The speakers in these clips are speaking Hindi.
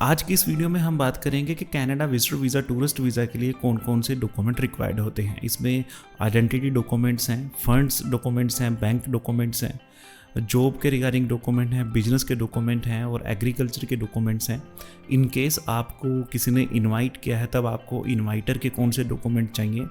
आज की इस वीडियो में हम बात करेंगे कि Canada visitor visa, tourist visa के लिए कौन कौन से डॉक्यूमेंट रिक्वायर्ड होते हैं। इसमें आइडेंटिटी डॉक्यूमेंट्स हैं, फंड्स डॉक्यूमेंट्स हैं, बैंक डॉक्यूमेंट्स हैं, जॉब के रिगार्डिंग डॉक्यूमेंट हैं, बिजनेस के डॉक्यूमेंट हैं और एग्रीकल्चर के डॉक्यूमेंट्स हैं। इन केस आपको किसी ने इनवाइट किया है तब आपको इनवाइटर के कौन से डॉक्यूमेंट चाहिए,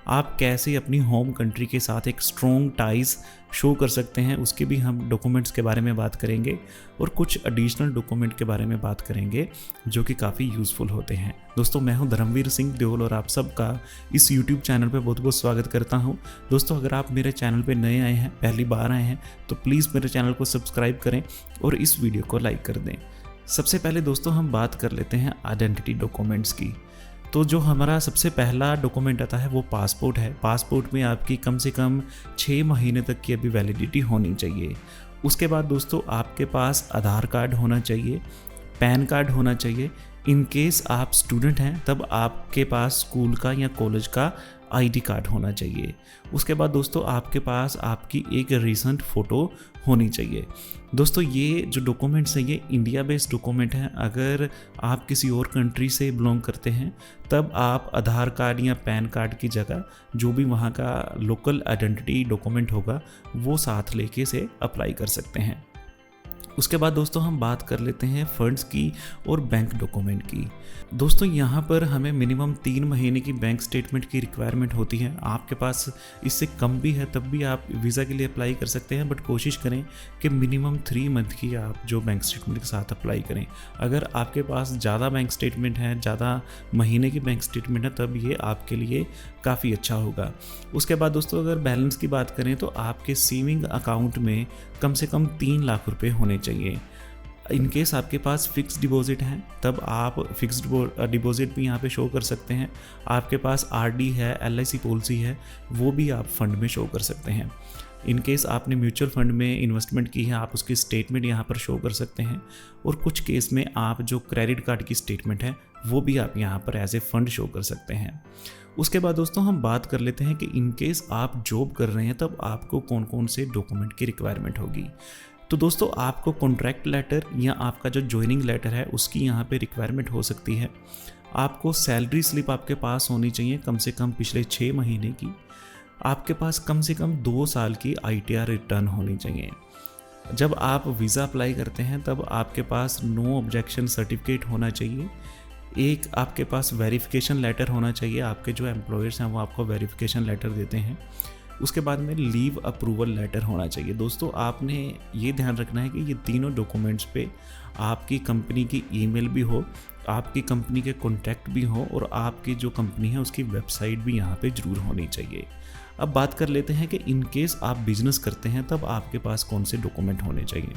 आप कैसे अपनी होम कंट्री के साथ एक स्ट्रॉन्ग टाइज शो कर सकते हैं, उसके भी हम डॉक्यूमेंट्स के बारे में बात करेंगे और कुछ एडिशनल डॉक्यूमेंट के बारे में बात करेंगे जो कि काफ़ी यूज़फुल होते हैं। दोस्तों, मैं हूं धर्मवीर सिंह देओल और आप सबका इस YouTube चैनल पे बहुत बहुत स्वागत करता हूं। दोस्तों, अगर आप मेरे चैनल पे नए आए हैं, पहली बार आए हैं, तो प्लीज़ मेरे चैनल को सब्सक्राइब करें और इस वीडियो को लाइक कर दें। सबसे पहले दोस्तों हम बात कर लेते हैं आइडेंटिटी डॉक्यूमेंट्स की। तो जो हमारा सबसे पहला डॉक्यूमेंट आता है वो पासपोर्ट है। पासपोर्ट में आपकी कम से कम 6 महीने तक की अभी वैलिडिटी होनी चाहिए। उसके बाद दोस्तों आपके पास आधार कार्ड होना चाहिए, पैन कार्ड होना चाहिए। इन केस आप स्टूडेंट हैं तब आपके पास स्कूल का या कॉलेज का आईडी कार्ड होना चाहिए। उसके बाद दोस्तों आपके पास आपकी एक रीसेंट फ़ोटो होनी चाहिए। दोस्तों, ये जो डॉक्यूमेंट्स हैं ये इंडिया बेस्ड डॉक्यूमेंट हैं। अगर आप किसी और कंट्री से बिलोंग करते हैं तब आप आधार कार्ड या पैन कार्ड की जगह जो भी वहाँ का लोकल आइडेंटिटी डॉक्यूमेंट होगा वो साथ लेके से अप्लाई कर सकते हैं। उसके बाद दोस्तों हम बात कर लेते हैं फंड्स की और बैंक डॉक्यूमेंट की। दोस्तों, यहाँ पर हमें मिनिमम 3 महीने की बैंक स्टेटमेंट की रिक्वायरमेंट होती है। आपके पास इससे कम भी है तब भी आप वीज़ा के लिए अप्लाई कर सकते हैं, बट कोशिश करें कि मिनिमम 3 मंथ की आप जो बैंक स्टेटमेंट के साथ अप्लाई करें। अगर आपके पास ज़्यादा बैंक स्टेटमेंट है, ज़्यादा महीने की बैंक स्टेटमेंट है, तब ये आपके लिए काफ़ी अच्छा होगा। उसके बाद दोस्तों अगर बैलेंस की बात करें तो आपके सेविंग अकाउंट में कम से कम 3 लाख रुपए होने चाहिए। इन केस आपके पास फिक्स डिपॉजिट है तब आप फिक्स डिपॉजिट भी यहाँ पे शो कर सकते हैं। आपके पास आरडी है, एलआईसी पॉलिसी है, वो भी आप फंड में शो कर सकते हैं। इन केस आपने म्यूचुअल फंड में इन्वेस्टमेंट की है, आप उसकी स्टेटमेंट यहाँ पर शो कर सकते हैं। और कुछ केस में आप जो क्रेडिट कार्ड की स्टेटमेंट है वो भी आप यहाँ पर एज ए फंड शो कर सकते हैं। उसके बाद दोस्तों हम बात कर लेते हैं कि इन केस आप जॉब कर रहे हैं तब आपको कौन कौन से डॉक्यूमेंट की रिक्वायरमेंट होगी। तो दोस्तों आपको कॉन्ट्रैक्ट लेटर या आपका जो ज्वाइनिंग लेटर है उसकी यहाँ पे रिक्वायरमेंट हो सकती है। आपको सैलरी स्लिप आपके पास होनी चाहिए कम से कम पिछले 6 महीने की। आपके पास कम से कम 2 साल की ITR रिटर्न होनी चाहिए। जब आप वीज़ा अप्लाई करते हैं तब आपके पास नो ऑब्जेक्शन सर्टिफिकेट होना चाहिए। एक आपके पास वेरिफिकेशन लेटर होना चाहिए, आपके जो एम्प्लॉयर्स हैं वो आपको वेरिफिकेशन लेटर देते हैं। उसके बाद में लीव अप्रूवल लेटर होना चाहिए। दोस्तों, आपने ये ध्यान रखना है कि ये तीनों डॉक्यूमेंट्स पे आपकी कंपनी की ईमेल भी हो, आपकी कंपनी के कॉन्टैक्ट भी हो और आपकी जो कंपनी है उसकी वेबसाइट भी यहाँ पे ज़रूर होनी चाहिए। अब बात कर लेते हैं कि इन केस आप बिजनेस करते हैं तब आपके पास कौन से डॉक्यूमेंट होने चाहिए।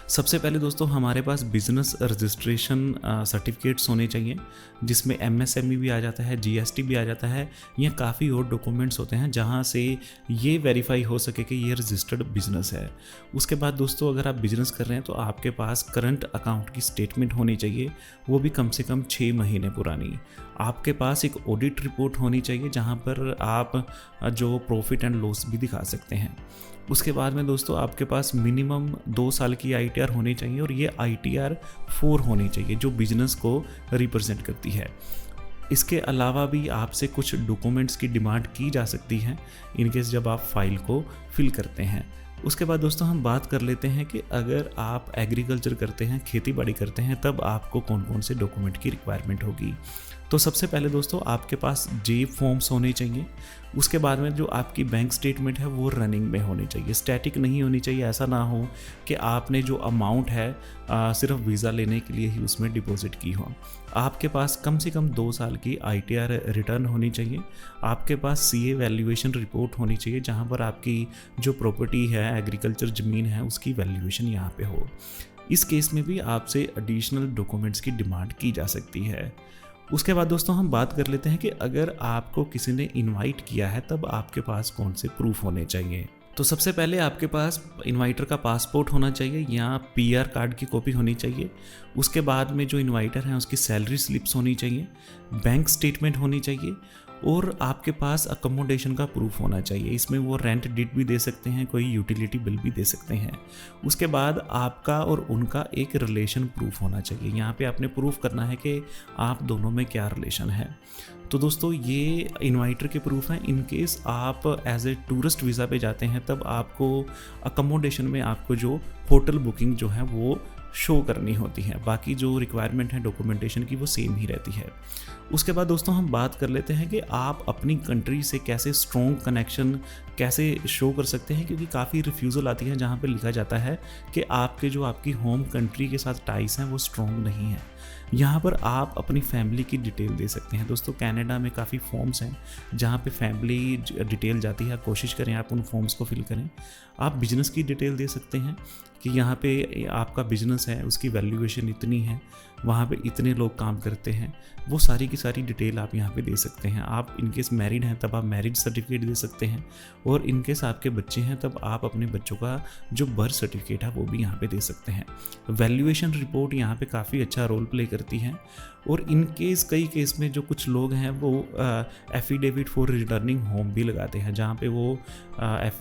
सबसे पहले दोस्तों हमारे पास बिजनेस रजिस्ट्रेशन सर्टिफिकेट्स होने चाहिए, जिसमें MSME भी आ जाता है, GST भी आ जाता है। ये काफ़ी और डॉक्यूमेंट्स होते हैं जहाँ से ये वेरीफाई हो सके कि ये रजिस्टर्ड बिजनेस है। उसके बाद दोस्तों अगर आप बिजनेस कर रहे हैं तो आपके पास करंट अकाउंट की स्टेटमेंट होनी चाहिए, वो भी कम से कम 6 महीने पुरानी। आपके पास एक ऑडिट रिपोर्ट होनी चाहिए जहाँ पर आप जो प्रॉफिट एंड लॉस भी दिखा सकते हैं। उसके बाद में दोस्तों आपके पास मिनिमम 2 साल की ITR होनी चाहिए और ये ITR 4 होनी चाहिए जो बिजनेस को रिप्रेजेंट करती है। इसके अलावा भी आपसे कुछ डॉक्यूमेंट्स की डिमांड की जा सकती है इनकेस जब आप फाइल को फिल करते हैं। उसके बाद दोस्तों हम बात कर लेते हैं कि अगर आप एग्रीकल्चर करते हैं, खेती बाड़ी करते हैं, तब आपको कौन कौन से डॉक्यूमेंट की रिक्वायरमेंट होगी। तो सबसे पहले दोस्तों आपके पास जेब फॉर्म्स होने चाहिए। उसके बाद में जो आपकी बैंक स्टेटमेंट है वो रनिंग में होनी चाहिए, स्टैटिक नहीं होनी चाहिए। ऐसा ना हो कि आपने जो अमाउंट है सिर्फ वीज़ा लेने के लिए ही उसमें डिपॉजिट की हो। आपके पास कम से कम 2 साल की ITR रिटर्न होनी चाहिए। आपके पास CA वैल्यूएशन रिपोर्ट होनी चाहिए जहाँ पर आपकी जो प्रॉपर्टी है, एग्रीकल्चर ज़मीन है, उसकी वैल्यूएशन यहाँ पे हो। इस केस में भी आपसे एडिशनल डॉक्यूमेंट्स की डिमांड की जा सकती है। उसके बाद दोस्तों हम बात कर लेते हैं कि अगर आपको किसी ने इनवाइट किया है तब आपके पास कौन से प्रूफ होने चाहिए। तो सबसे पहले आपके पास इनवाइटर का पासपोर्ट होना चाहिए या PR कार्ड की कॉपी होनी चाहिए। उसके बाद में जो इनवाइटर है उसकी सैलरी स्लिप्स होनी चाहिए, बैंक स्टेटमेंट होनी चाहिए और आपके पास अकोमोडेशन का प्रूफ होना चाहिए। इसमें वो रेंट डिड भी दे सकते हैं, कोई यूटिलिटी बिल भी दे सकते हैं। उसके बाद आपका और उनका एक रिलेशन प्रूफ होना चाहिए। यहाँ पे आपने प्रूफ करना है कि आप दोनों में क्या रिलेशन है। तो दोस्तों ये इन्वाइटर के प्रूफ हैं। इन केस आप एज ए टूरिस्ट वीज़ा पे जाते हैं तब आपको अकोमोडेशन में आपको जो होटल बुकिंग जो है वो शो करनी होती है। बाकी जो रिक्वायरमेंट है डॉक्यूमेंटेशन की वो सेम ही रहती है। उसके बाद दोस्तों हम बात कर लेते हैं कि आप अपनी कंट्री से कैसे स्ट्रॉन्ग कनेक्शन कैसे शो कर सकते हैं, क्योंकि काफ़ी रिफ्यूज़ल आती है जहाँ पे लिखा जाता है कि आपकी होम कंट्री के साथ टाइज हैं वो स्ट्रॉन्ग नहीं है। यहाँ पर आप अपनी फैमिली की डिटेल दे सकते हैं। दोस्तों कनाडा में काफ़ी फॉर्म्स हैं जहाँ पे फैमिली डिटेल जाती है। कोशिश करें आप उन फॉर्म्स को फिल करें। आप बिजनेस की डिटेल दे सकते हैं कि यहाँ पे आपका बिजनेस है, उसकी वैल्यूएशन इतनी है, वहाँ पे इतने लोग काम करते हैं, वो सारी की सारी डिटेल आप यहाँ पे दे सकते हैं। आप इनकेस मैरिड हैं तब आप मैरिज सर्टिफिकेट दे सकते हैं, और इनकेस आपके बच्चे हैं तब आप अपने बच्चों का जो बर्थ सर्टिफिकेट है वो भी यहाँ पे दे सकते हैं। वैल्यूएशन रिपोर्ट यहाँ पे काफ़ी अच्छा रोल प्ले करती है। और इनकेस कई केस में जो कुछ लोग हैं वो एफिडेविट फॉर रिटर्निंग होम भी लगाते हैं, जहाँ पे वो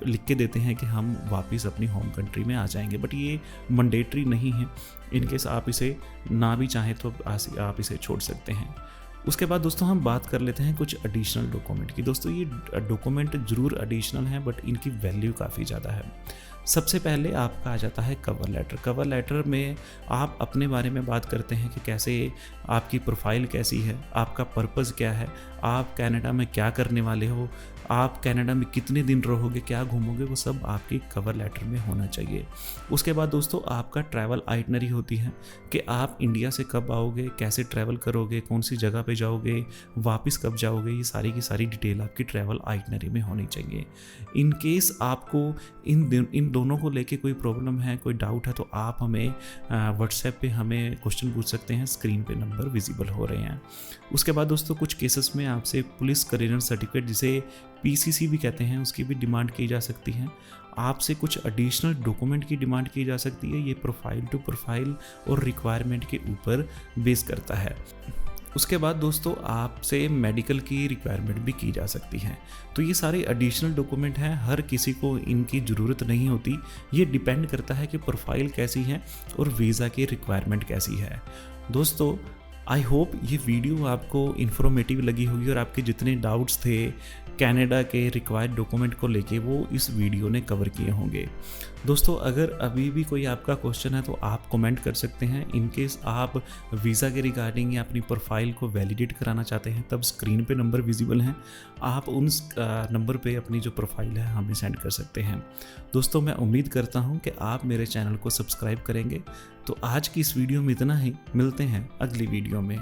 लिख के देते हैं कि हम वापस अपनी होम कंट्री में आ जाएंगे, बट ये मैंडेटरी नहीं है। इनकेस आप इसे ना भी चाहें तो आप इसे छोड़ सकते हैं। उसके बाद दोस्तों हम बात कर लेते हैं कुछ एडिशनल डॉक्यूमेंट की। दोस्तों ये डॉक्यूमेंट ज़रूर एडिशनल हैं बट इनकी वैल्यू काफ़ी ज़्यादा है। सबसे पहले आपका आ जाता है कवर लेटर। कवर लेटर में आप अपने बारे में बात करते हैं कि कैसे आपकी प्रोफाइल कैसी है, आपका पर्पज़ क्या है, आप कनाडा में क्या करने वाले हो, आप कनाडा में कितने दिन रहोगे, क्या घूमोगे, वो सब आपकी कवर लेटर में होना चाहिए। उसके बाद दोस्तों आपका ट्रैवल आइटनरी होती है कि आप इंडिया से कब आओगे, कैसे ट्रैवल करोगे, कौन सी जगह पे जाओगे, वापस कब जाओगे, ये सारी की सारी डिटेल आपकी ट्रैवल आइटनरी में होनी चाहिए। इन केस आपको इन दोनों को लेके कोई प्रॉब्लम है, कोई डाउट है, तो आप हमें व्हाट्सएप पे हमें क्वेश्चन पूछ सकते हैं। स्क्रीन पे नंबर विजिबल हो रहे हैं। उसके बाद दोस्तों कुछ केसेस में आपसे पुलिस क्लियरेंस सर्टिफिकेट, जिसे PCC भी कहते हैं, उसकी भी डिमांड की जा सकती है। आपसे कुछ एडिशनल डॉक्यूमेंट की डिमांड की जा सकती है। ये प्रोफाइल टू प्रोफाइल और रिक्वायरमेंट के ऊपर बेस करता है। उसके बाद दोस्तों आपसे मेडिकल की रिक्वायरमेंट भी की जा सकती है। तो ये सारे एडिशनल डॉक्यूमेंट हैं, हर किसी को इनकी ज़रूरत नहीं होती। ये डिपेंड करता है कि प्रोफाइल कैसी है और वीज़ा की रिक्वायरमेंट कैसी है। दोस्तों आई होप ये वीडियो आपको इन्फॉर्मेटिव लगी होगी और आपके जितने डाउट्स थे कनाडा के रिक्वायर्ड डॉक्यूमेंट को लेके वो इस वीडियो ने कवर किए होंगे। दोस्तों अगर अभी भी कोई आपका क्वेश्चन है तो आप कमेंट कर सकते हैं। इनकेस आप वीज़ा के रिगार्डिंग या अपनी प्रोफाइल को वैलिडेट कराना चाहते हैं तब स्क्रीन पे नंबर विजिबल हैं, आप उन नंबर पे अपनी जो प्रोफाइल है हमें सेंड कर सकते हैं। दोस्तों मैं उम्मीद करता हूँ कि आप मेरे चैनल को सब्सक्राइब करेंगे। तो आज की इस वीडियो में इतना ही, मिलते हैं अगली वीडियो में।